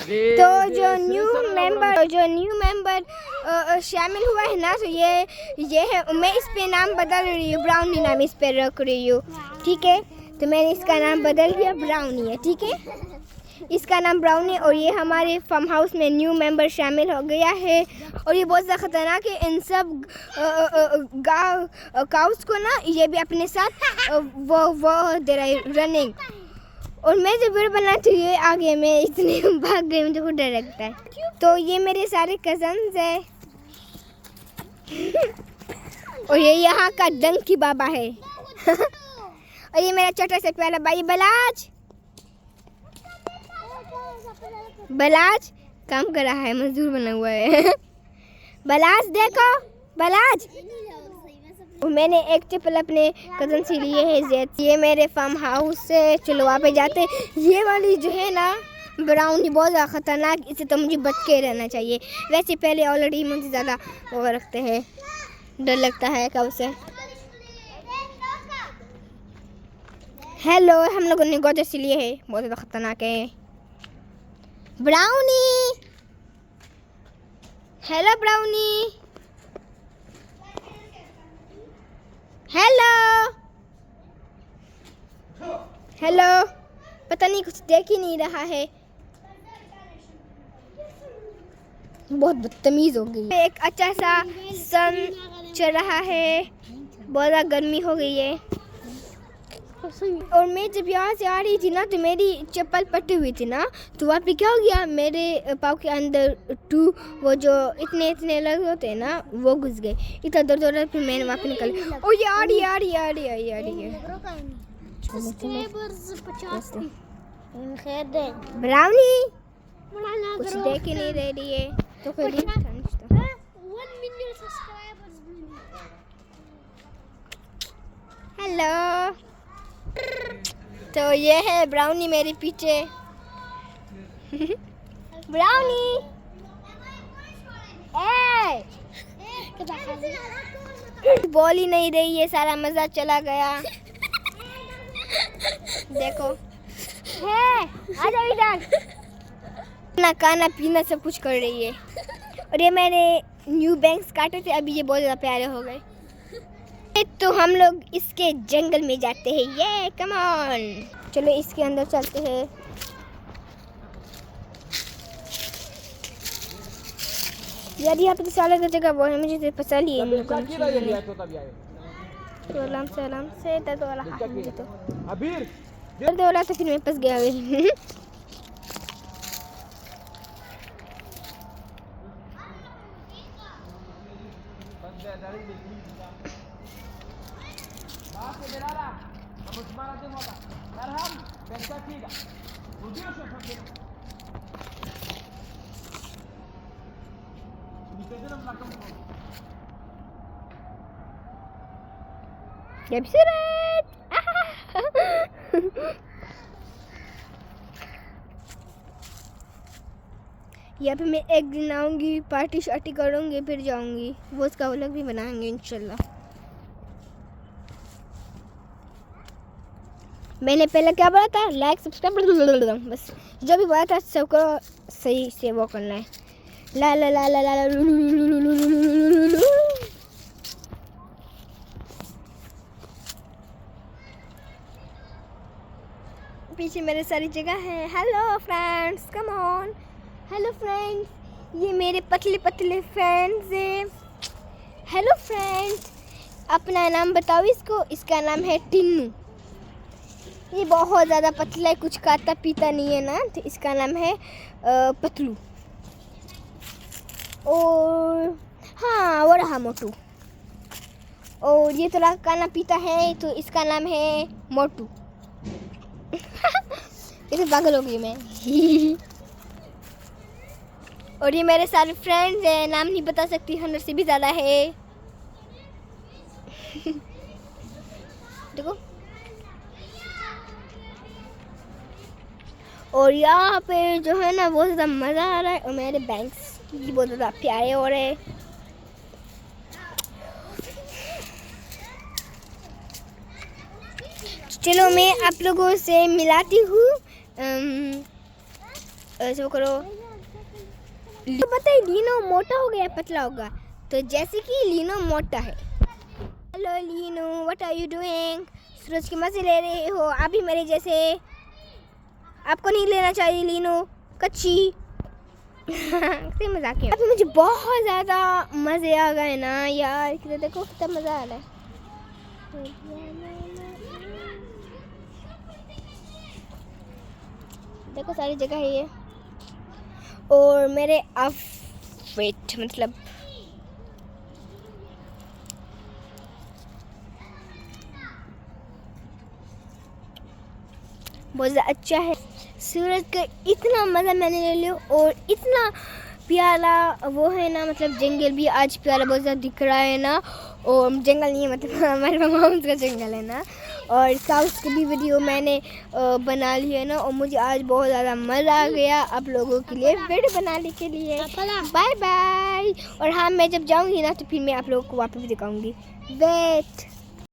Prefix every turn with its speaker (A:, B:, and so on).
A: तो जो new member शामिल हुआ है ना, तो ये है, मैं इस पे नाम बदल रही हूँ, ब्राउनी नाम इस पे रख रही हूँ, ठीक है। तो मैंने इसका नाम बदल दिया, ब्राउनी है, ठीक है, इसका नाम ब्राउनी। और ये हमारे फार्म हाउस में न्यू मेंबर शामिल हो गया है, और ये बहुत ज़्यादा ख़तरनाक है। इन सब काउस को ना ये भी अपने साथ वो दे रहा है रनिंग। और मैं जब वीडियो बना तो ये आगे मैं इतने भाग गई, मुझे खुद डर लगता है। तो ये मेरे सारे कजन्स है और ये यहाँ का डंकी बाबा है और ये मेरा छोटा सा प्यारा भाई बलाज काम कर रहा है, मजदूर बना हुआ है बलाज देखो, बलाज। मैंने एक चप्पल अपने कज़न से लिए है ज़ैद। ये मेरे फार्म हाउस से, चलो वहाँ पे जाते हैं। ये वाली जो है ना ब्राउनी बहुत ज़्यादा ख़तरनाक, इससे तो मुझे बच के रहना चाहिए। वैसे पहले ऑलरेडी मुझे ज़्यादा वो रखते हैं, डर लगता है कब से। हेलो, हम लोगों ने गोदर से लिए है, बहुत ज़्यादा ख़तरनाक है brownie. Hello brownie, hello hello, पता नहीं कुछ देख ही नहीं रहा है, बहुत बदतमीज हो गई। एक अच्छा सा सन चल रहा है, बहुत ज़्यादा गर्मी हो गई है। और मैं जब यहाँ से आ रही थी ना, तो मेरी चप्पल पटी हुई थी ना, तो वहाँ पे क्या हो गया, मेरे पाँव के अंदर वो जो इतने लगे होते हैं ना, वो घुस गए। इतना दर्द हो रहा, फिर मैंने वहाँ पे निकल। ओ ये आ रही है ब्राउनी, कुछ देख ही नहीं रही है तो कोई हेलो। तो ये है ब्राउनी मेरे पीछे ब्राउनी बोल ही नहीं रही है, सारा मजा चला गया देखो है, आ जाओ इधर। ना खाना पीना सब कुछ कर रही है। और ये मैंने न्यू बैंक्स काटे थे, अभी ये बहुत ज़्यादा प्यारे हो गए। तो हम लोग इसके जंगल में जाते हैं, ये कम ऑन, चलो इसके अंदर चलते हैं। यार यहाँ पे साले का जगह वो है, मुझे पसंद ही है। सलाम से दर्द वाला हाथ मुझे तो दर्द वाला, तो फिर मैं फंस गया यहाँ पे मैं एक दिन आऊँगी, पार्टी शार्टी करूँगी, फिर जाऊँगी, वो उसका व्लॉग भी बनाएंगे इंशाल्लाह। मैंने पहले क्या बोला था, लाइक सब्सक्राइब, बस जो भी बोला था सबको सही से वो करना है। ला ला ला ला ला पीछे मेरे सारी जगह है। Hello friends, come on, hello friends, ये मेरे पतले पतले फ्रेंड्स हैं। हेलो फ्रेंड्स, अपना नाम बताओ इसको। इसका नाम है टिन्नू। ये बहुत ज़्यादा पतला है, कुछ खाता पीता नहीं है ना, तो इसका नाम है पतलू। और हाँ, वो रहा मोटू। और ये थोड़ा खाना पीता है, तो इसका नाम है मोटू ये तो पागल हो गई मैं और ये मेरे सारे फ्रेंड्स हैं, नाम नहीं बता सकती, 100 से भी ज़्यादा है देखो। और यहाँ पे जो है ना, बहुत ज़्यादा मज़ा आ रहा है। और मेरे बैंक्स भी बहुत ज़्यादा प्यारे हो रहे हैं। चलो मैं आप लोगों से मिलाती हूँ ऐसे करो। तो बताइए लीनो मोटा हो गया पतला होगा, तो जैसे कि लीनो मोटा है। Hello Lino, what are you doing? सूरज के मजे ले रहे हो आप भी मेरे जैसे? आपको नहीं लेना चाहिए लीनो, कच्ची। मजाक है। अभी मुझे बहुत ज़्यादा मज़े आ गए ना यार, किधर देखो कितना मज़ा आ रहा है। देखो सारी जगह है ये, और मेरे आउटफिट मतलब बहुत ज़्यादा अच्छा है। सूरज का इतना मज़ा मैंने ले लिया, और इतना प्यारा वो है ना, मतलब जंगल भी आज प्यारा बहुत ज़्यादा दिख रहा है ना। और जंगल नहीं है, मतलब हमारे मामाउंस का जंगल है ना। और काउस की भी वीडियो मैंने बना ली है ना, और मुझे आज बहुत ज़्यादा मज़ा आ गया आप लोगों के लिए वीडियो बनाने के लिए। Bye bye. और हाँ, मैं जब जाऊँगी ना तो फिर मैं आप लोगों को वापस दिखाऊँगी। वेट।